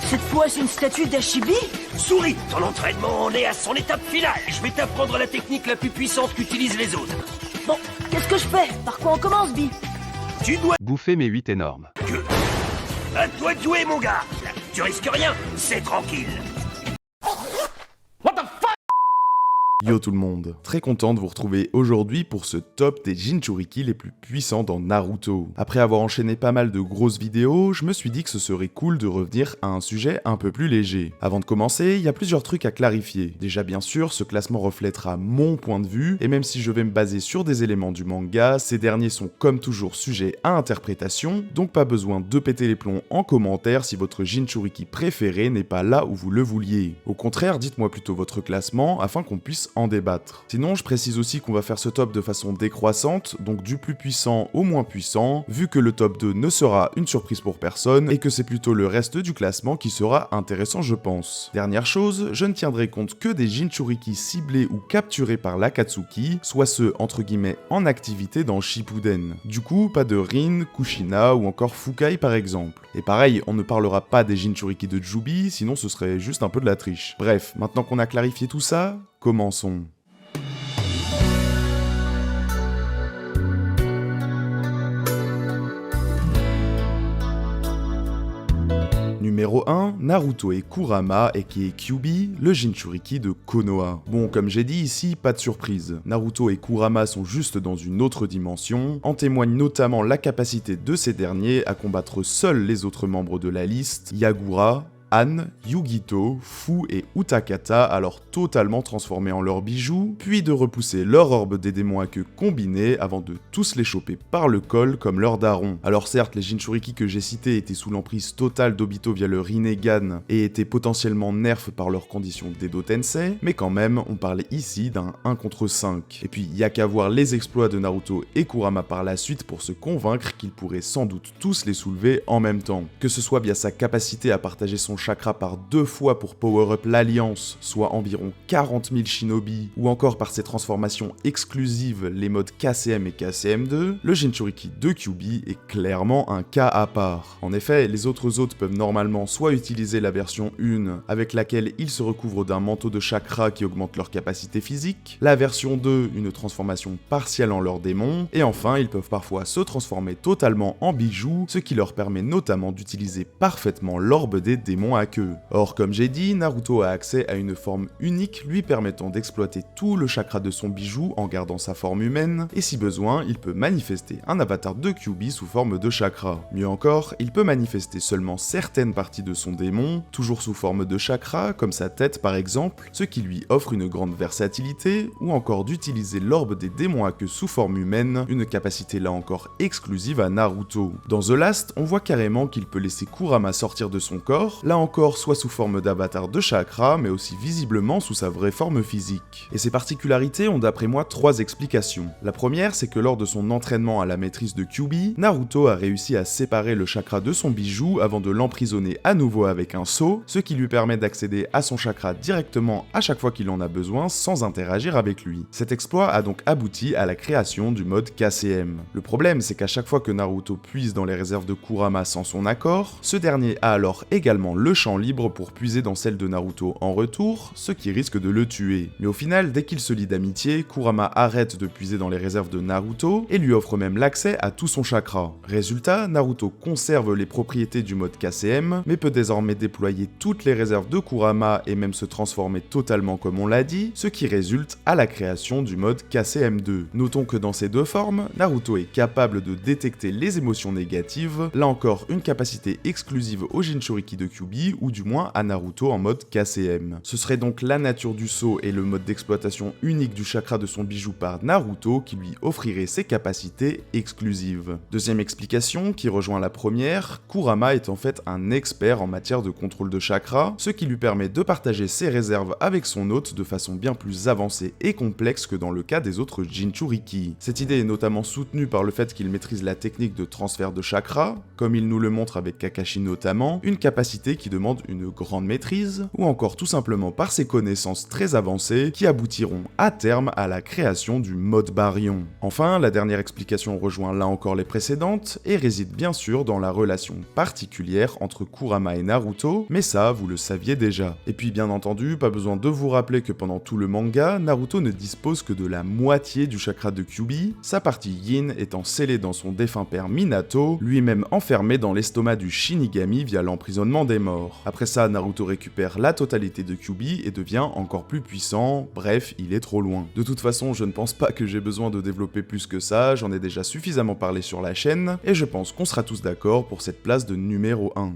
Cette fois, c'est une statue d'Ashibi? Souris, ton entraînement en est à son étape finale. Je vais t'apprendre la technique la plus puissante qu'utilisent les autres. Bon, qu'est-ce que je fais? Par quoi on commence, Bi? Tu dois Bouffer mes 8 énormes. que... À toi de jouer, mon gars. Tu risques rien, c'est tranquille. Yo tout le monde, très content de vous retrouver aujourd'hui pour ce top des Jinchuriki les plus puissants dans Naruto. Après avoir enchaîné pas mal de grosses vidéos, je me suis dit que ce serait cool de revenir à un sujet un peu plus léger. Avant de commencer, il y a plusieurs trucs à clarifier. Déjà bien sûr, ce classement reflètera mon point de vue, et même si je vais me baser sur des éléments du manga, ces derniers sont comme toujours sujets à interprétation, donc pas besoin de péter les plombs en commentaire si votre Jinchuriki préféré n'est pas là où vous le vouliez. Au contraire, dites-moi plutôt votre classement afin qu'on puisse en débattre. Sinon, je précise aussi qu'on va faire ce top de façon décroissante, donc du plus puissant au moins puissant, vu que le top 2 ne sera une surprise pour personne et que c'est plutôt le reste du classement qui sera intéressant je pense. Dernière chose, je ne tiendrai compte que des Jinchuriki ciblés ou capturés par l'Akatsuki, soit ceux entre guillemets en activité dans Shippuden. Du coup, pas de Rin, Kushina ou encore Fukai par exemple. Et pareil, on ne parlera pas des Jinchuriki de Jubi, sinon ce serait juste un peu de la triche. Bref, maintenant qu'on a clarifié tout ça, commençons. Numéro 1, Naruto et Kurama, aka Kyuubi, le Jinchuriki de Konoha. Bon, comme j'ai dit ici, pas de surprise. Naruto et Kurama sont juste dans une autre dimension, en témoigne notamment la capacité de ces derniers à combattre seuls les autres membres de la liste, Yagura, Anne, Yugito, Fu et Utakata alors totalement transformés en leurs bijoux, puis de repousser leur orbe des démons à queue combinée avant de tous les choper par le col comme leur daron. Alors certes, les Jinchuriki que j'ai cités étaient sous l'emprise totale d'Obito via le Rinnegan et étaient potentiellement nerfs par leurs conditions d'Edo Tensei, mais quand même, on parlait ici d'un 1 contre 5. Et puis, y a qu'à voir les exploits de Naruto et Kurama par la suite pour se convaincre qu'ils pourraient sans doute tous les soulever en même temps. Que ce soit via sa capacité à partager son chakra par 2 fois pour power up l'Alliance, soit environ 40 000 shinobi, ou encore par ses transformations exclusives, les modes KCM et KCM2, le Jinchuriki de Kyuubi est clairement un cas à part. En effet, les autres hôtes peuvent normalement soit utiliser la version 1, avec laquelle ils se recouvrent d'un manteau de chakra qui augmente leur capacité physique, la version 2, une transformation partielle en leur démon, et enfin, ils peuvent parfois se transformer totalement en bijoux, ce qui leur permet notamment d'utiliser parfaitement l'orbe des démons à queue. Or, comme j'ai dit, Naruto a accès à une forme unique lui permettant d'exploiter tout le chakra de son bijou en gardant sa forme humaine, et si besoin, il peut manifester un avatar de Kyuubi sous forme de chakra. Mieux encore, il peut manifester seulement certaines parties de son démon, toujours sous forme de chakra, comme sa tête par exemple, ce qui lui offre une grande versatilité, ou encore d'utiliser l'orbe des démons à queue sous forme humaine, une capacité là encore exclusive à Naruto. Dans The Last, on voit carrément qu'il peut laisser Kurama sortir de son corps, là encore soit sous forme d'avatar de chakra, mais aussi visiblement sous sa vraie forme physique. Et ces particularités ont d'après moi 3 explications. La première, c'est que lors de son entraînement à la maîtrise de Kyuubi, Naruto a réussi à séparer le chakra de son bijou avant de l'emprisonner à nouveau avec un sceau, ce qui lui permet d'accéder à son chakra directement à chaque fois qu'il en a besoin sans interagir avec lui. Cet exploit a donc abouti à la création du mode KCM. Le problème, c'est qu'à chaque fois que Naruto puise dans les réserves de Kurama sans son accord, ce dernier a alors également le champ libre pour puiser dans celle de Naruto en retour, ce qui risque de le tuer. Mais au final, dès qu'il se lie d'amitié, Kurama arrête de puiser dans les réserves de Naruto et lui offre même l'accès à tout son chakra. Résultat, Naruto conserve les propriétés du mode KCM, mais peut désormais déployer toutes les réserves de Kurama et même se transformer totalement comme on l'a dit, ce qui résulte à la création du mode KCM2. Notons que dans ces deux formes, Naruto est capable de détecter les émotions négatives, là encore une capacité exclusive au Jinchuriki de Kyuubi, ou du moins à Naruto en mode KCM. Ce serait donc la nature du sceau et le mode d'exploitation unique du chakra de son bijou par Naruto qui lui offrirait ses capacités exclusives. Deuxième explication, qui rejoint la première, Kurama est en fait un expert en matière de contrôle de chakra, ce qui lui permet de partager ses réserves avec son hôte de façon bien plus avancée et complexe que dans le cas des autres Jinchuriki. Cette idée est notamment soutenue par le fait qu'il maîtrise la technique de transfert de chakra, comme il nous le montre avec Kakashi notamment, une capacité qui qui demande une grande maîtrise, ou encore tout simplement par ses connaissances très avancées qui aboutiront à terme à la création du mode baryon. Enfin, la dernière explication rejoint là encore les précédentes et réside bien sûr dans la relation particulière entre Kurama et Naruto, mais ça, vous le saviez déjà. Et puis bien entendu, pas besoin de vous rappeler que pendant tout le manga, Naruto ne dispose que de la moitié du chakra de Kyuubi, sa partie yin étant scellée dans son défunt père Minato, lui-même enfermé dans l'estomac du Shinigami via l'emprisonnement des morts. Après ça, Naruto récupère la totalité de Kyuubi et devient encore plus puissant, bref, il est trop loin. De toute façon, je ne pense pas que j'ai besoin de développer plus que ça, j'en ai déjà suffisamment parlé sur la chaîne, et je pense qu'on sera tous d'accord pour cette place de numéro 1.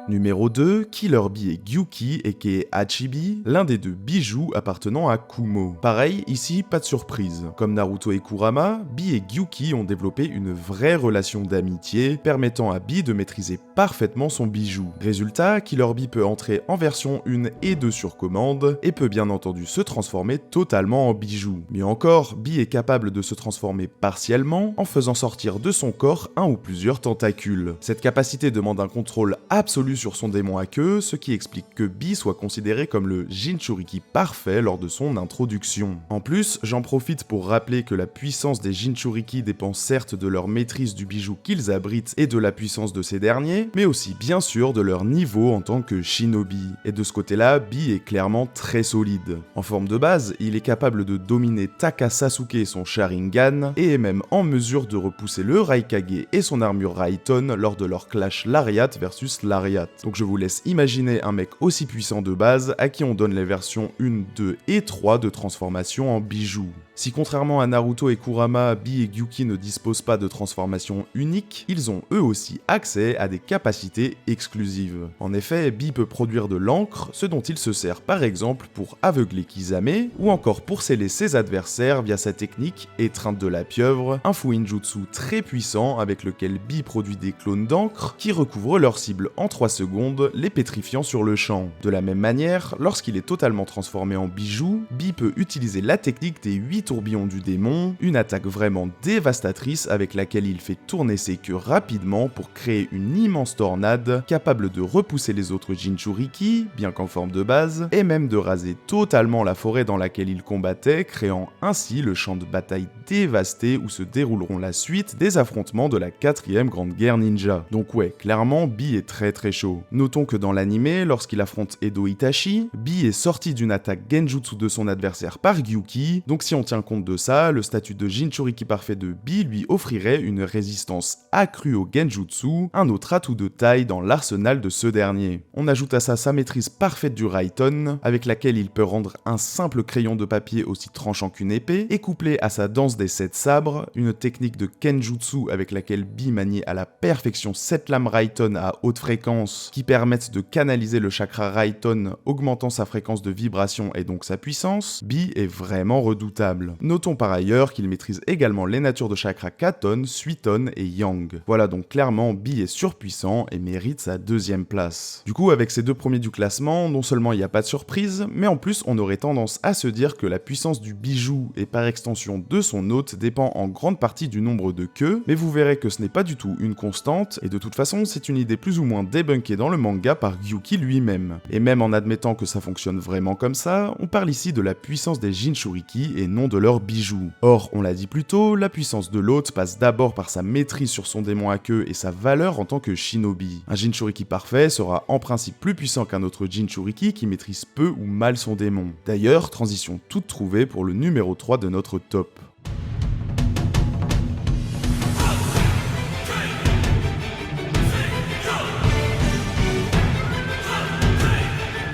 Numéro 2, Killer Bee et Gyuki aka Hachibi, l'un des deux bijoux appartenant à Kumo. Pareil, ici, pas de surprise. Comme Naruto et Kurama, Bee et Gyuki ont développé une vraie relation d'amitié, permettant à Bee de maîtriser parfaitement son bijou. Résultat, Killer Bee peut entrer en version 1 et 2 sur commande, et peut bien entendu se transformer totalement en bijou. Mieux encore, Bee est capable de se transformer partiellement, en faisant sortir de son corps un ou plusieurs tentacules. Cette capacité demande un contrôle absolu sur son démon à queue, ce qui explique que Bee soit considéré comme le Jinchuriki parfait lors de son introduction. En plus, j'en profite pour rappeler que la puissance des Jinchuriki dépend certes de leur maîtrise du bijou qu'ils abritent et de la puissance de ces derniers, mais aussi bien sûr de leur niveau en tant que shinobi. Et de ce côté-là, Bee est clairement très solide. En forme de base, il est capable de dominer Taka Sasuke et son Sharingan, et est même en mesure de repousser le Raikage et son armure Raiton lors de leur clash Lariat versus Lariat. Donc je vous laisse imaginer un mec aussi puissant de base à qui on donne les versions 1, 2 et 3 de transformation en bijoux. Si contrairement à Naruto et Kurama, Bee et Gyuki ne disposent pas de transformation unique, ils ont eux aussi accès à des capacités exclusives. En effet, Bee peut produire de l'encre, ce dont il se sert par exemple pour aveugler Kisame, ou encore pour sceller ses adversaires via sa technique étreinte de la pieuvre, un fuinjutsu très puissant avec lequel Bee produit des clones d'encre qui recouvrent leur cible en 3 secondes, les pétrifiant sur le champ. De la même manière, lorsqu'il est totalement transformé en bijou, Bee peut utiliser la technique des 8 tourbillons du démon, une attaque vraiment dévastatrice avec laquelle il fait tourner ses queues rapidement pour créer une immense tornade capable de repousser les autres Jinchuriki, bien qu'en forme de base, et même de raser totalement la forêt dans laquelle il combattait, créant ainsi le champ de bataille dévasté où se dérouleront la suite des affrontements de la 4ème Grande Guerre Ninja. Donc ouais, clairement, Bee est très chaud. Notons que dans l'anime, lorsqu'il affronte Edo Itachi, Bee est sorti d'une attaque genjutsu de son adversaire par Gyuki, donc si on tient compte de ça, le statut de Jinchuriki parfait de Bee lui offrirait une résistance accrue au genjutsu, un autre atout de taille dans l'arsenal de ce dernier. On ajoute à ça sa maîtrise parfaite du Raiton, avec laquelle il peut rendre un simple crayon de papier aussi tranchant qu'une épée, et couplé à sa danse des 7 sabres, une technique de kenjutsu avec laquelle Bee manie à la perfection 7 lames Raiton à haute fréquence, qui permettent de canaliser le chakra Raiton, augmentant sa fréquence de vibration et donc sa puissance, Bee est vraiment redoutable. Notons par ailleurs qu'il maîtrise également les natures de chakra Katon, Suiton et Yang. Voilà donc clairement Bee est surpuissant et mérite sa 2ème place. Du coup, avec ces deux premiers du classement, non seulement il n'y a pas de surprise, mais en plus on aurait tendance à se dire que la puissance du bijou et par extension de son hôte dépend en grande partie du nombre de queues, mais vous verrez que ce n'est pas du tout une constante, et de toute façon c'est une idée plus ou moins débunkée dans le manga par Gyuki lui-même. Et même en admettant que ça fonctionne vraiment comme ça, on parle ici de la puissance des Jinchuriki et non de leurs bijoux. Or, on l'a dit plus tôt, la puissance de l'hôte passe d'abord par sa maîtrise sur son démon à queue et sa valeur en tant que shinobi. Un Jinchuriki parfait sera en principe plus puissant qu'un autre Jinchuriki qui maîtrise peu ou mal son démon. D'ailleurs, transition toute trouvée pour le numéro 3 de notre top.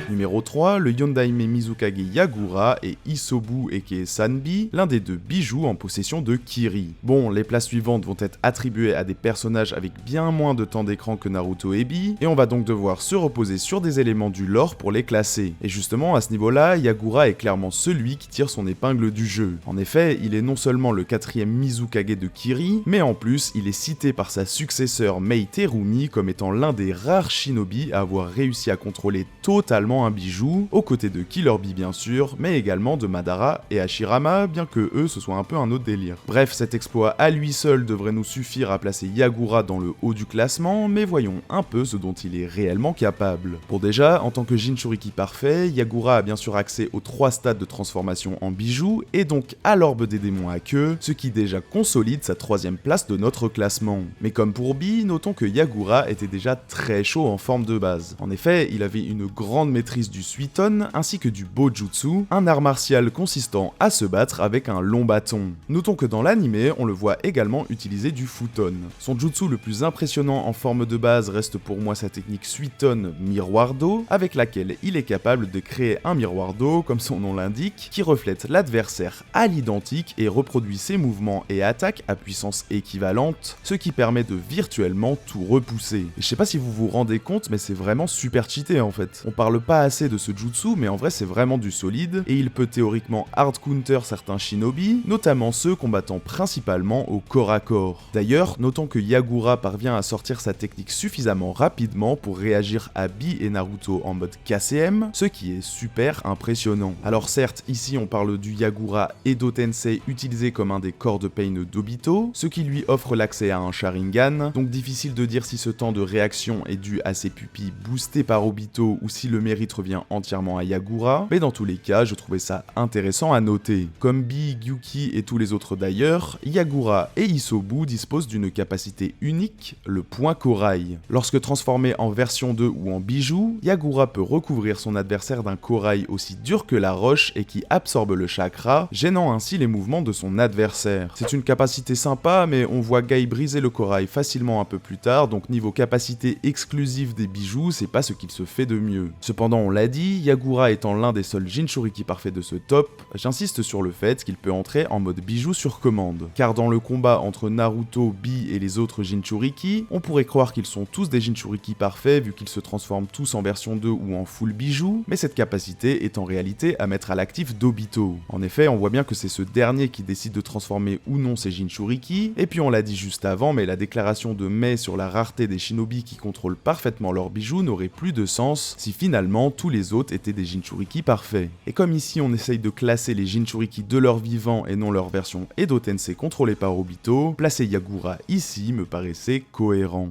Numéro 3, le Yondaime Mizukage Yagura et Isobu aka Sanbi, l'un des deux bijoux en possession de Kiri. Bon, les places suivantes vont être attribuées à des personnages avec bien moins de temps d'écran que Naruto et Bee, et on va donc devoir se reposer sur des éléments du lore pour les classer. Et justement, à ce niveau-là, Yagura est clairement celui qui tire son épingle du jeu. En effet, il est non seulement le 4ème Mizukage de Kiri, mais en plus, il est cité par sa successeur Mei Terumi comme étant l'un des rares shinobi à avoir réussi à contrôler totalement un bijou, aux côtés de Killer Bee bien sûr, mais également de Madara et Hashirama, bien que eux ce soit un peu un autre délire. Bref, cet exploit à lui seul devrait nous suffire à placer Yagura dans le haut du classement, mais voyons un peu ce dont il est réellement capable. Pour déjà, en tant que Jinchuriki parfait, Yagura a bien sûr accès aux 3 stades de transformation en bijou, et donc à l'orbe des démons à queue, ce qui déjà consolide sa 3ème place de notre classement. Mais comme pour Bee, notons que Yagura était déjà très chaud en forme de base. En effet, il avait une grande maîtrise du Suiton, ainsi que du Bojutsu, un art martial consistant à se battre avec un long bâton. Notons que dans l'anime, on le voit également utiliser du Futon. Son jutsu le plus impressionnant en forme de base reste pour moi sa technique Suiton Miroir d'eau, avec laquelle il est capable de créer un miroir d'eau, comme son nom l'indique, qui reflète l'adversaire à l'identique et reproduit ses mouvements et attaques à puissance équivalente, ce qui permet de virtuellement tout repousser. Et je sais pas si vous vous rendez compte, mais c'est vraiment super cheaté en fait. On parle pas assez de ce jutsu, mais en vrai c'est vraiment du solide, et il peut théoriquement hard counter certains shinobi, notamment ceux combattant principalement au corps à corps. D'ailleurs, notons que Yagura parvient à sortir sa technique suffisamment rapidement pour réagir à Bee et Naruto en mode KCM, ce qui est super impressionnant. Alors certes, ici on parle du Yagura Edo Tensei utilisé comme un des corps de pain d'Obito, ce qui lui offre l'accès à un Sharingan, donc difficile de dire si ce temps de réaction est dû à ses pupilles boostées par Obito ou si le mérite revient entièrement à Yagura, mais dans tous les cas, je trouvais ça intéressant à noter. Comme Bee, Gyuki et tous les autres d'ailleurs, Yagura et Isobu disposent d'une capacité unique, le point corail. Lorsque transformé en version 2 ou en bijou, Yagura peut recouvrir son adversaire d'un corail aussi dur que la roche et qui absorbe le chakra, gênant ainsi les mouvements de son adversaire. C'est une capacité sympa, mais on voit Guy briser le corail facilement un peu plus tard, donc niveau capacité exclusive des bijoux, c'est pas ce qu'il se fait de mieux. Cependant, on l'a dit, Yagura étant l'un des seuls Jinchuriki parfaits de ce top, j'insiste sur le fait qu'il peut entrer en mode bijou sur commande. Car dans le combat entre Naruto, Bee et les autres Jinchuriki, on pourrait croire qu'ils sont tous des Jinchuriki parfaits vu qu'ils se transforment tous en version 2 ou en full bijou, mais cette capacité est en réalité à mettre à l'actif d'Obito. En effet, on voit bien que c'est ce dernier qui décide de transformer ou non ses Jinchuriki, et puis on l'a dit juste avant, mais la déclaration de Mei sur la rareté des shinobi qui contrôlent parfaitement leurs bijoux n'aurait plus de sens si finalement tous les autres étaient des Jinchuriki parfaits. Et comme ici on essaye de classer les Jinchuriki de leur vivant et non leur version Edo Tensei contrôlée par Obito, placer Yagura ici me paraissait cohérent.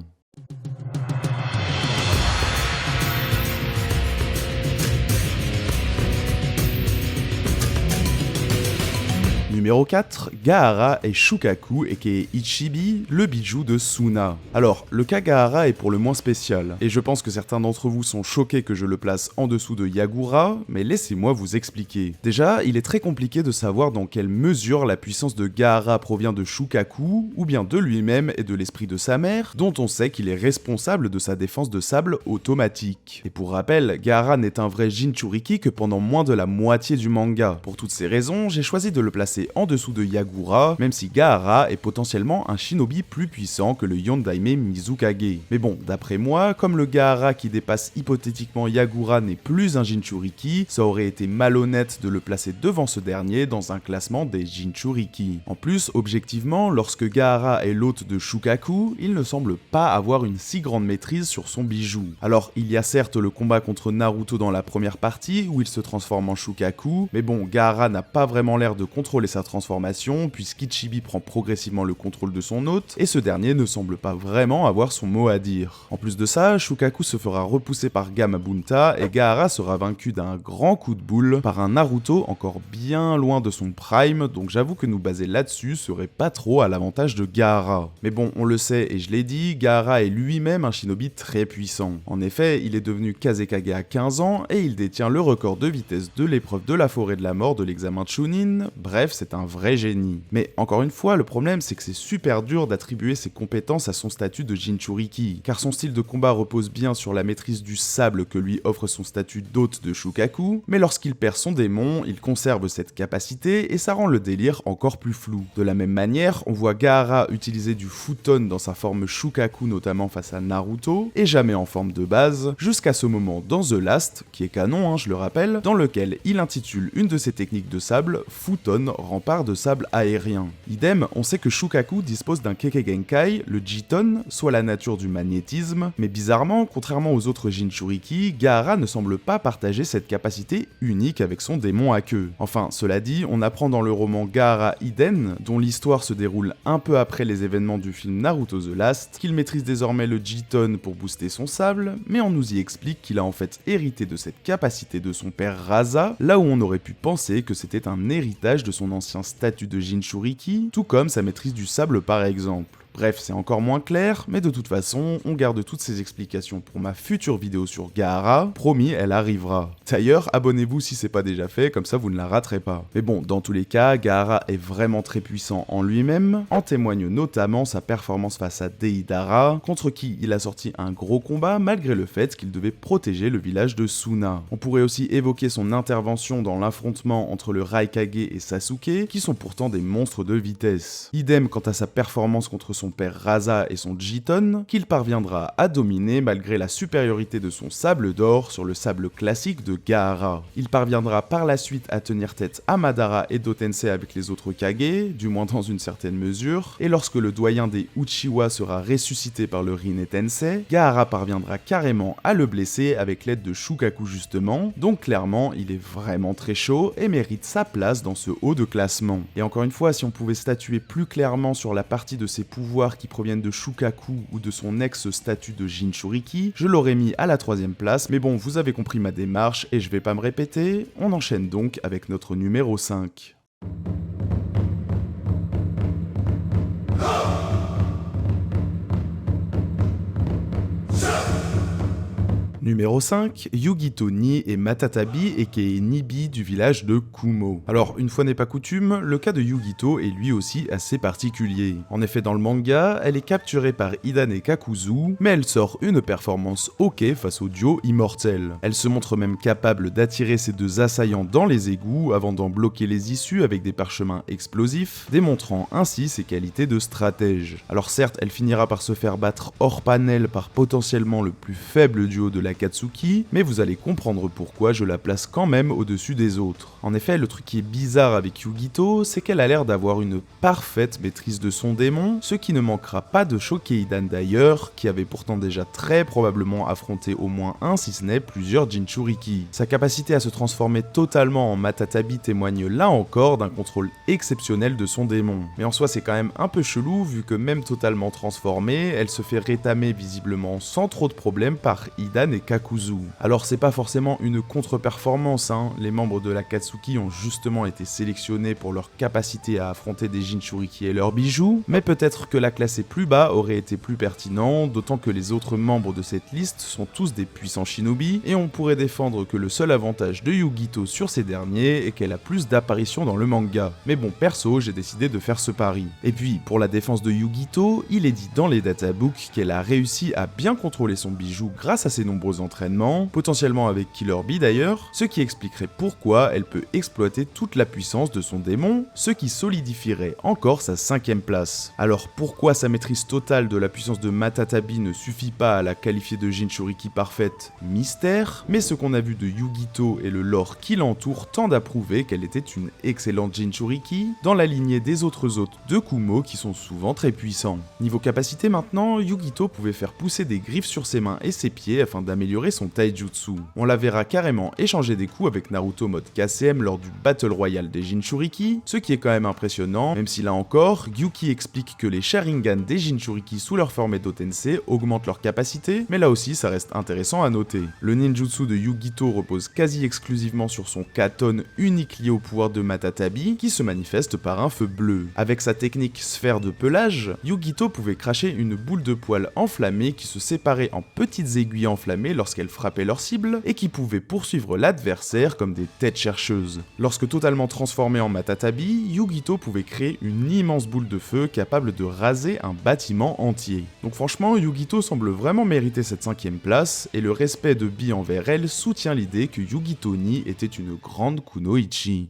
Numéro 4, Gaara et Shukaku aka Ichibi, le bijou de Suna. Alors, le cas Gaara est pour le moins spécial, et je pense que certains d'entre vous sont choqués que je le place en dessous de Yagura, mais laissez-moi vous expliquer. Déjà, il est très compliqué de savoir dans quelle mesure la puissance de Gaara provient de Shukaku, ou bien de lui-même et de l'esprit de sa mère, dont on sait qu'il est responsable de sa défense de sable automatique. Et pour rappel, Gaara n'est un vrai Jinchuriki que pendant moins de la moitié du manga. Pour toutes ces raisons, j'ai choisi de le placer en dessous de Yagura, même si Gaara est potentiellement un shinobi plus puissant que le Yondaime Mizukage. Mais bon, d'après moi, comme le Gaara qui dépasse hypothétiquement Yagura n'est plus un Jinchuriki, ça aurait été malhonnête de le placer devant ce dernier dans un classement des Jinchuriki. En plus, objectivement, lorsque Gaara est l'hôte de Shukaku, il ne semble pas avoir une si grande maîtrise sur son bijou. Alors, il y a certes le combat contre Naruto dans la première partie, où il se transforme en Shukaku, mais bon, Gaara n'a pas vraiment l'air de contrôler sa transformation, puisqu'Ichibi prend progressivement le contrôle de son hôte, et ce dernier ne semble pas vraiment avoir son mot à dire. En plus de ça, Shukaku se fera repousser par Gamabunta, et Gaara sera vaincu d'un grand coup de boule par un Naruto encore bien loin de son prime, donc j'avoue que nous baser là-dessus serait pas trop à l'avantage de Gaara. Mais bon, on le sait, et je l'ai dit, Gaara est lui-même un shinobi très puissant. En effet, il est devenu Kazekage à 15 ans, et il détient le record de vitesse de l'épreuve de la forêt de la mort de l'examen Chunin, bref, c'est un vrai génie. Mais encore une fois, le problème c'est que c'est super dur d'attribuer ses compétences à son statut de Jinchuriki, car son style de combat repose bien sur la maîtrise du sable que lui offre son statut d'hôte de Shukaku, mais lorsqu'il perd son démon, il conserve cette capacité et ça rend le délire encore plus flou. De la même manière, on voit Gaara utiliser du Futon dans sa forme Shukaku notamment face à Naruto, et jamais en forme de base, jusqu'à ce moment dans The Last, qui est canon je le rappelle, dans lequel il intitule une de ses techniques de sable Futon rempart de sable aérien. Idem, on sait que Shukaku dispose d'un Kekkei-genkai, le Jiton, soit la nature du magnétisme, mais bizarrement, contrairement aux autres Jinchuriki, Gaara ne semble pas partager cette capacité unique avec son démon à queue. Enfin, cela dit, on apprend dans le roman Gaara Iden, dont l'histoire se déroule un peu après les événements du film Naruto The Last, qu'il maîtrise désormais le Jiton pour booster son sable, mais on nous y explique qu'il a en fait hérité de cette capacité de son père Rasa, là où on aurait pu penser que c'était un héritage de son ancien statut de Jinchuriki, tout comme sa maîtrise du sable par exemple. Bref, c'est encore moins clair, mais de toute façon, on garde toutes ces explications pour ma future vidéo sur Gaara, promis, elle arrivera. D'ailleurs, abonnez-vous si c'est pas déjà fait, comme ça vous ne la raterez pas. Mais bon, dans tous les cas, Gaara est vraiment très puissant en lui-même, en témoigne notamment sa performance face à Deidara, contre qui il a sorti un gros combat malgré le fait qu'il devait protéger le village de Suna. On pourrait aussi évoquer son intervention dans l'affrontement entre le Raikage et Sasuke, qui sont pourtant des monstres de vitesse. Idem quant à sa performance contre son père Rasa et son Jiton, qu'il parviendra à dominer malgré la supériorité de son sable d'or sur le sable classique de Gaara. Il parviendra par la suite à tenir tête à Madara et Dotensei avec les autres Kage, du moins dans une certaine mesure, et lorsque le doyen des Uchiwa sera ressuscité par le Rin Tensei, Gaara parviendra carrément à le blesser avec l'aide de Shukaku justement, donc clairement il est vraiment très chaud et mérite sa place dans ce haut de classement. Et encore une fois, si on pouvait statuer plus clairement sur la partie de ses pouvoirs qui proviennent de Shukaku ou de son ex-statut de Jinchuriki, je l'aurais mis à la 3ème place, mais bon, vous avez compris ma démarche et je vais pas me répéter, on enchaîne donc avec notre numéro 5. Numéro 5, Yugito Ni et Matatabi aka Nibi du village de Kumo. Alors, une fois n'est pas coutume, le cas de Yugito est lui aussi assez particulier. En effet, dans le manga, elle est capturée par Hidane Kakuzu, mais elle sort une performance ok face au duo immortel. Elle se montre même capable d'attirer ses deux assaillants dans les égouts avant d'en bloquer les issues avec des parchemins explosifs, démontrant ainsi ses qualités de stratège. Alors certes, elle finira par se faire battre hors panel par potentiellement le plus faible duo de la Katsuki, mais vous allez comprendre pourquoi je la place quand même au-dessus des autres. En effet, le truc qui est bizarre avec Yugito, c'est qu'elle a l'air d'avoir une parfaite maîtrise de son démon, ce qui ne manquera pas de choquer Hidan d'ailleurs, qui avait pourtant déjà très probablement affronté au moins un si ce n'est plusieurs Jinchuriki. Sa capacité à se transformer totalement en Matatabi témoigne là encore d'un contrôle exceptionnel de son démon. Mais en soi c'est quand même un peu chelou vu que même totalement transformée, elle se fait rétamer visiblement sans trop de problèmes par Hidan et Kakuzu. Alors c'est pas forcément une contre-performance, les membres de la Katsuki ont justement été sélectionnés pour leur capacité à affronter des Jinchuriki et leurs bijoux, mais peut-être que la classer plus bas aurait été plus pertinent, d'autant que les autres membres de cette liste sont tous des puissants shinobi, et on pourrait défendre que le seul avantage de Yugito sur ces derniers est qu'elle a plus d'apparitions dans le manga. Mais bon, perso, j'ai décidé de faire ce pari. Et puis, pour la défense de Yugito, il est dit dans les databooks qu'elle a réussi à bien contrôler son bijou grâce à ses nombreux entraînements, potentiellement avec Killer Bee d'ailleurs, ce qui expliquerait pourquoi elle peut exploiter toute la puissance de son démon, ce qui solidifierait encore sa 5ème place. Alors pourquoi sa maîtrise totale de la puissance de Matatabi ne suffit pas à la qualifier de Jinchuriki parfaite? Mystère, mais ce qu'on a vu de Yugito et le lore qui l'entoure tendent à prouver qu'elle était une excellente Jinchuriki, dans la lignée des autres hôtes de Kumo qui sont souvent très puissants. Niveau capacité maintenant, Yugito pouvait faire pousser des griffes sur ses mains et ses pieds afin d'améliorer son taijutsu. On la verra carrément échanger des coups avec Naruto mode KCM lors du Battle Royale des Jinchuriki, ce qui est quand même impressionnant, même si là encore, Gyuki explique que les Sharingan des Jinchuriki sous leur forme Edo Tensei augmentent leur capacité, mais là aussi ça reste intéressant à noter. Le ninjutsu de Yugito repose quasi exclusivement sur son Katon unique lié au pouvoir de Matatabi, qui se manifeste par un feu bleu. Avec sa technique sphère de pelage, Yugito pouvait cracher une boule de poils enflammée qui se séparait en petites aiguilles enflammées lorsqu'elle frappait leur cible, et qui pouvaient poursuivre l'adversaire comme des têtes chercheuses. Lorsque totalement transformé en Matatabi, Yugito pouvait créer une immense boule de feu capable de raser un bâtiment entier. Donc franchement, Yugito semble vraiment mériter cette 5ème place, et le respect de Bee envers elle soutient l'idée que Yugito Ni était une grande kunoichi.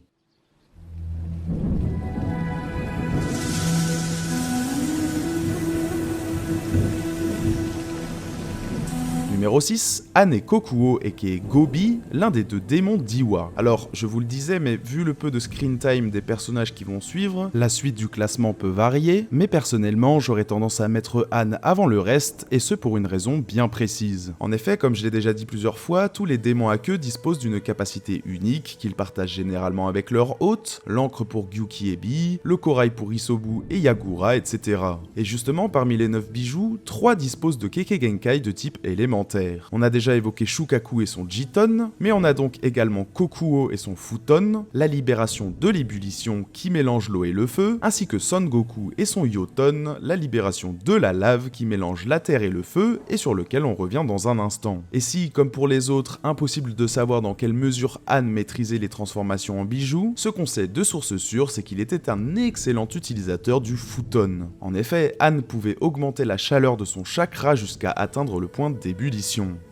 Numéro 6, Anne et Kokuo aka Gobi, l'un des deux démons d'Iwa. Alors, je vous le disais, mais vu le peu de screen time des personnages qui vont suivre, la suite du classement peut varier, mais personnellement, j'aurais tendance à mettre Anne avant le reste, et ce pour une raison bien précise. En effet, comme je l'ai déjà dit plusieurs fois, tous les démons à queue disposent d'une capacité unique qu'ils partagent généralement avec leur hôte, l'encre pour Gyuki et Bi, le corail pour Isobu et Yagura, etc. Et justement, parmi les 9 bijoux, 3 disposent de Kekkei Genkai de type élémentaire. On a déjà évoqué Shukaku et son Jiton, mais on a donc également Kokuo et son Futon, la libération de l'ébullition qui mélange l'eau et le feu, ainsi que Son Goku et son Yoton, la libération de la lave qui mélange la terre et le feu, et sur lequel on revient dans un instant. Et si, comme pour les autres, impossible de savoir dans quelle mesure Anne maîtrisait les transformations en bijoux, ce qu'on sait de source sûre, c'est qu'il était un excellent utilisateur du Futon. En effet, Anne pouvait augmenter la chaleur de son chakra jusqu'à atteindre le point d'ébullition.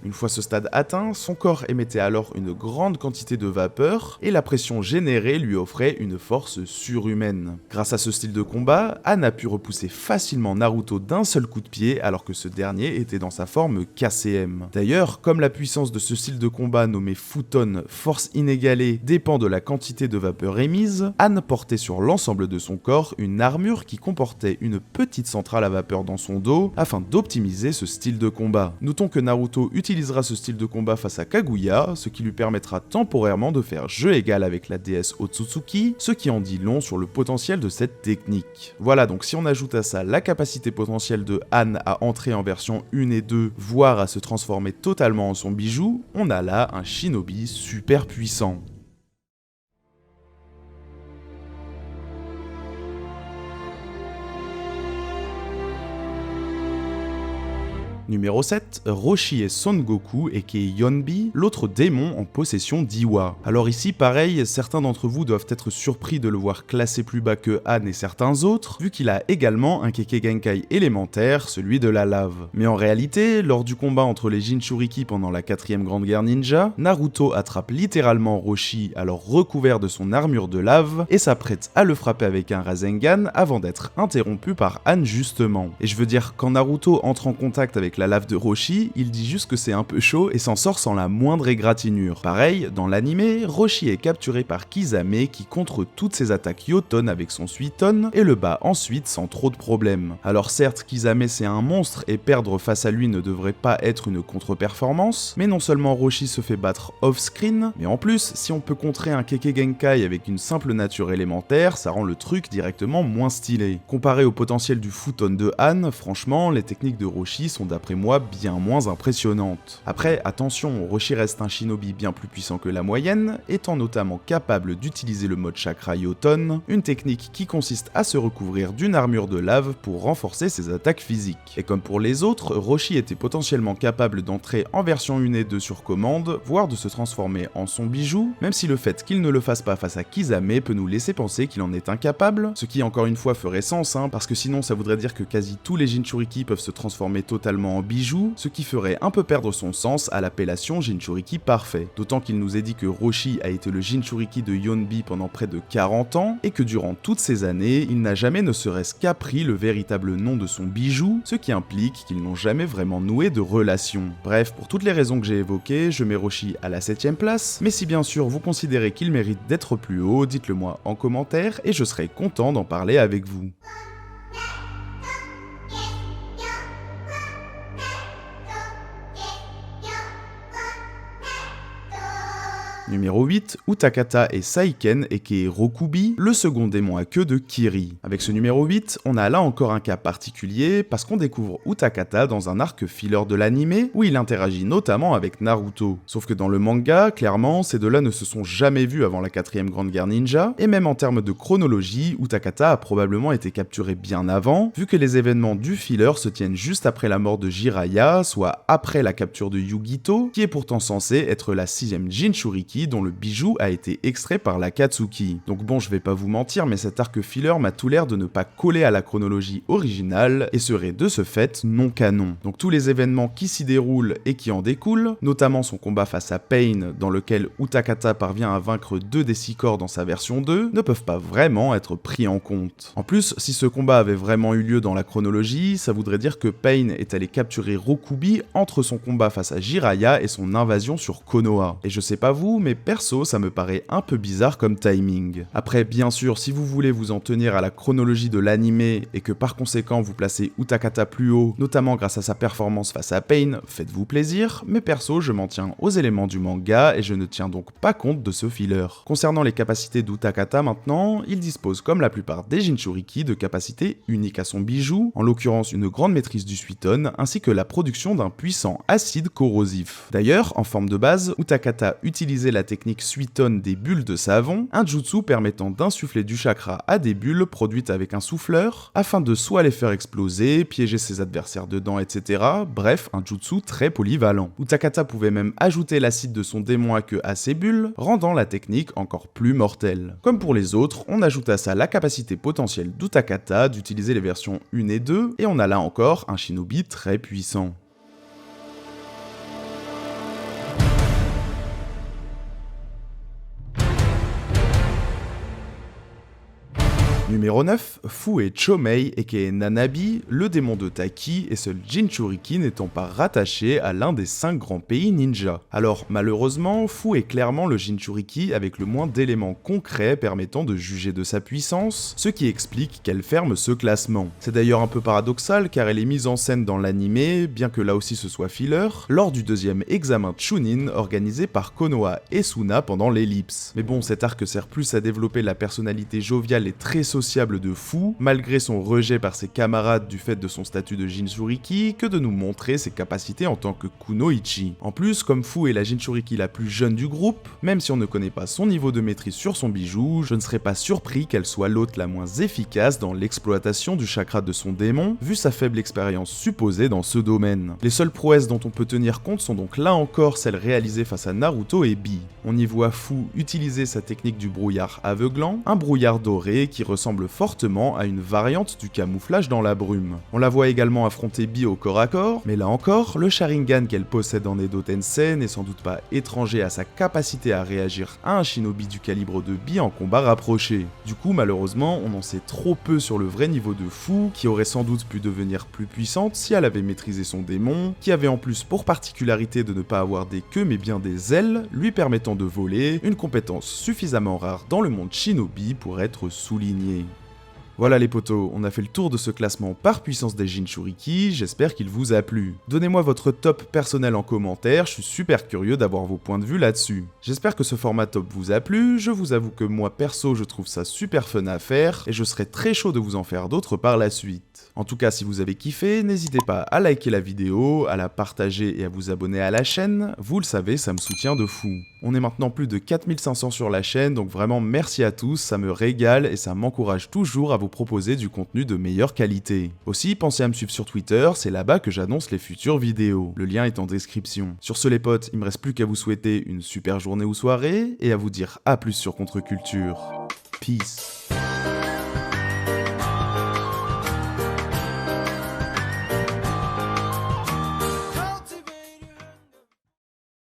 Une fois ce stade atteint, son corps émettait alors une grande quantité de vapeur, et la pression générée lui offrait une force surhumaine. Grâce à ce style de combat, Anne a pu repousser facilement Naruto d'un seul coup de pied alors que ce dernier était dans sa forme KCM. D'ailleurs, comme la puissance de ce style de combat nommé Futon, force inégalée, dépend de la quantité de vapeur émise, Anne portait sur l'ensemble de son corps une armure qui comportait une petite centrale à vapeur dans son dos afin d'optimiser ce style de combat. Notons que Naruto utilisera ce style de combat face à Kaguya, ce qui lui permettra temporairement de faire jeu égal avec la déesse Otsutsuki, ce qui en dit long sur le potentiel de cette technique. Voilà, donc si on ajoute à ça la capacité potentielle de Anne à entrer en version 1 et 2, voire à se transformer totalement en son bijou, on a là un shinobi super puissant. Numéro 7, Roshi et Son Goku aka Yonbi, l'autre démon en possession d'Iwa. Alors ici pareil, certains d'entre vous doivent être surpris de le voir classé plus bas que Anne et certains autres, vu qu'il a également un Kekkei Genkai élémentaire, celui de la lave. Mais en réalité, lors du combat entre les Jinchuriki pendant la 4ème grande guerre ninja, Naruto attrape littéralement Roshi alors recouvert de son armure de lave, et s'apprête à le frapper avec un Rasengan avant d'être interrompu par Anne justement. Et je veux dire, quand Naruto entre en contact avec la lave de Roshi, il dit juste que c'est un peu chaud et s'en sort sans la moindre égratignure. Pareil, dans l'anime, Roshi est capturé par Kisame qui contre toutes ses attaques Yoton avec son Suiton et le bat ensuite sans trop de problèmes. Alors certes, Kisame c'est un monstre et perdre face à lui ne devrait pas être une contre-performance, mais non seulement Roshi se fait battre off-screen, mais en plus, si on peut contrer un Kekkei Genkai avec une simple nature élémentaire, ça rend le truc directement moins stylé. Comparé au potentiel du Futon de Anne, franchement, les techniques de Roshi sont d'après moi bien moins impressionnantes. Après, attention, Roshi reste un shinobi bien plus puissant que la moyenne, étant notamment capable d'utiliser le mode chakra Yoton, une technique qui consiste à se recouvrir d'une armure de lave pour renforcer ses attaques physiques. Et comme pour les autres, Roshi était potentiellement capable d'entrer en version 1 et 2 sur commande, voire de se transformer en son bijou, même si le fait qu'il ne le fasse pas face à Kisame peut nous laisser penser qu'il en est incapable, ce qui encore une fois ferait sens, parce que sinon ça voudrait dire que quasi tous les Jinchuriki peuvent se transformer totalement en bijou, ce qui ferait un peu perdre son sens à l'appellation Jinchuriki parfait. D'autant qu'il nous est dit que Roshi a été le Jinchuriki de Yonbi pendant près de 40 ans, et que durant toutes ces années, il n'a jamais ne serait-ce qu'appris le véritable nom de son bijou, ce qui implique qu'ils n'ont jamais vraiment noué de relation. Bref, pour toutes les raisons que j'ai évoquées, je mets Roshi à la 7ème place, mais si bien sûr vous considérez qu'il mérite d'être plus haut, dites-le moi en commentaire, et je serai content d'en parler avec vous. Numéro 8, Utakata et Saiken aka Rokubi, le second démon à queue de Kiri. Avec ce numéro 8, on a là encore un cas particulier parce qu'on découvre Utakata dans un arc filler de l'anime où il interagit notamment avec Naruto. Sauf que dans le manga, clairement, ces deux-là ne se sont jamais vus avant la 4ème grande guerre ninja, et même en termes de chronologie, Utakata a probablement été capturé bien avant, vu que les événements du filler se tiennent juste après la mort de Jiraiya, soit après la capture de Yugito, qui est pourtant censé être la 6ème Jinchuriki Jinchuriki dont le bijou a été extrait par l'Akatsuki. Donc bon, je vais pas vous mentir, mais cet arc filler m'a tout l'air de ne pas coller à la chronologie originale et serait de ce fait non canon. Donc tous les événements qui s'y déroulent et qui en découlent, notamment son combat face à Pain dans lequel Utakata parvient à vaincre 2 des 6 corps dans sa version 2, ne peuvent pas vraiment être pris en compte. En plus, si ce combat avait vraiment eu lieu dans la chronologie, ça voudrait dire que Pain est allé capturer Rokubi entre son combat face à Jiraiya et son invasion sur Konoha. Et je sais pas vous, mais perso, ça me paraît un peu bizarre comme timing. Après, bien sûr, si vous voulez vous en tenir à la chronologie de l'anime et que par conséquent vous placez Utakata plus haut, notamment grâce à sa performance face à Pain, faites-vous plaisir, mais perso, je m'en tiens aux éléments du manga et je ne tiens donc pas compte de ce filler. Concernant les capacités d'Utakata maintenant, il dispose comme la plupart des Jinchuriki de capacités uniques à son bijou, en l'occurrence une grande maîtrise du Suiton, ainsi que la production d'un puissant acide corrosif. D'ailleurs, en forme de base, Utakata utilisait la technique Suiton des bulles de savon, un jutsu permettant d'insuffler du chakra à des bulles produites avec un souffleur, afin de soit les faire exploser, piéger ses adversaires dedans, etc. Bref, un jutsu très polyvalent. Utakata pouvait même ajouter l'acide de son démon à queue à ses bulles, rendant la technique encore plus mortelle. Comme pour les autres, on ajoute à ça la capacité potentielle d'Utakata d'utiliser les versions 1 et 2, et on a là encore un shinobi très puissant. Numéro 9, Fu et Chomei aka Nanabi, le démon de Taki et seul Jinchuriki n'étant pas rattaché à l'un des 5 grands pays ninja. Alors malheureusement, Fu est clairement le Jinchuriki avec le moins d'éléments concrets permettant de juger de sa puissance, ce qui explique qu'elle ferme ce classement. C'est d'ailleurs un peu paradoxal car elle est mise en scène dans l'anime, bien que là aussi ce soit filler, lors du 2e examen Chunin organisé par Konoha et Suna pendant l'ellipse. Mais bon, cet arc sert plus à développer la personnalité joviale et très sociable de Fu, malgré son rejet par ses camarades du fait de son statut de Jinchuriki, que de nous montrer ses capacités en tant que Kunoichi. En plus, comme Fu est la Jinchuriki la plus jeune du groupe, même si on ne connaît pas son niveau de maîtrise sur son bijou, je ne serais pas surpris qu'elle soit l'hôte la moins efficace dans l'exploitation du chakra de son démon, vu sa faible expérience supposée dans ce domaine. Les seules prouesses dont on peut tenir compte sont donc là encore celles réalisées face à Naruto et Bi. On y voit Fu utiliser sa technique du brouillard aveuglant, un brouillard doré qui ressemble fortement à une variante du camouflage dans la brume. On la voit également affronter Bi au corps à corps, mais là encore, le Sharingan qu'elle possède en Edo Tensei n'est sans doute pas étranger à sa capacité à réagir à un shinobi du calibre de Bi en combat rapproché. Du coup, malheureusement, on en sait trop peu sur le vrai niveau de Fu, qui aurait sans doute pu devenir plus puissante si elle avait maîtrisé son démon, qui avait en plus pour particularité de ne pas avoir des queues mais bien des ailes, lui permettant de voler, une compétence suffisamment rare dans le monde shinobi pour être soulignée. Voilà les potos, on a fait le tour de ce classement par puissance des Jinchuriki, j'espère qu'il vous a plu. Donnez-moi votre top personnel en commentaire, je suis super curieux d'avoir vos points de vue là-dessus. J'espère que ce format top vous a plu, je vous avoue que moi perso je trouve ça super fun à faire, et je serais très chaud de vous en faire d'autres par la suite. En tout cas, si vous avez kiffé, n'hésitez pas à liker la vidéo, à la partager et à vous abonner à la chaîne, vous le savez, ça me soutient de fou. On est maintenant plus de 4500 sur la chaîne, donc vraiment merci à tous, ça me régale et ça m'encourage toujours à vous proposer du contenu de meilleure qualité. Aussi, pensez à me suivre sur Twitter, c'est là-bas que j'annonce les futures vidéos. Le lien est en description. Sur ce les potes, il me reste plus qu'à vous souhaiter une super journée ou soirée, et à vous dire à plus sur Contre-Culture. Peace.